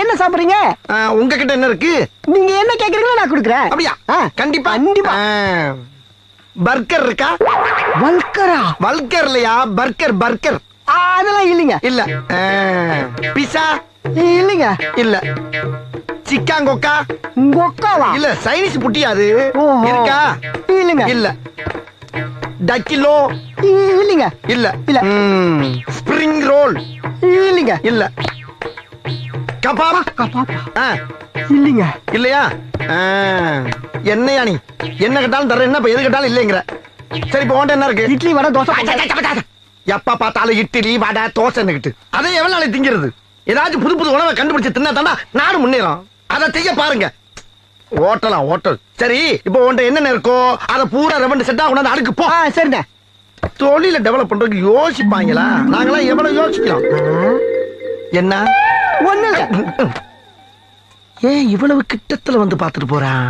என்ன சாப்பிடுறீங்க? உங்ககிட்ட என்ன இருக்கு? நீங்க என்ன கேக்குறீங்களோ நான் கொடுக்குறேன். அப்படியா? கண்டிப்பா கண்டிப்பா. பர்கர் இருக்கா? வல்கரா? வல்கர் இல்லையா, பர்கர் பர்கர். அதெல்லாம் இல்லைங்க. இல்ல. பிஸா? இல்லைங்க. இல்ல. சிக்காங்கொக்கா? கொக்காவா? இல்ல, சைனீஸ் புட்டியா அது? ஓஹோ. இருக்கா? இல்லைங்க. இல்ல. டக்கிலோ? இல்லைங்க. இல்ல. இல்ல. Spring roll? இல்லைங்க. இல்ல. கபாப்? கபாப்பா? இல்லைங்க. இல்லையா? என்னையா நீ என்ன கேட்டாலும் தர, என்ன எது கேட்டாலும் இல்லைங்கிற. சரி, இப்போ உன்ட்ட என்ன இருக்கு? இட்லி வடை தோசை. எப்ப பார்த்தாலும் இட்லி வடை தோசை கிட்டு அதை எவ்வளவு நாளை திங்கிறது? ஏதாச்சும் புது புது உணவை கண்டுபிடிச்சு தின்னா தாண்டா நாடு முன்னேறும். அதை செய்ய பாருங்க. ஓட்டலாம் ஓட்டல். சரி, இப்போ உன்ட்ட என்னென்ன இருக்கோ அதை பூரா ரெவண்டு செட்டா கொண்டாந்து அடுக்கு போ. சரிண்ணே. தொழில டெவலப் பண்றதுக்கு யோசிப்பாங்களா? நாங்களாம் எவ்வளவு யோசிக்கலாம். என்ன ஒண்ணு இல்ல. ஏன் இவ்வளவு கிட்டத்துல வந்து பாத்துட்டு போறான்?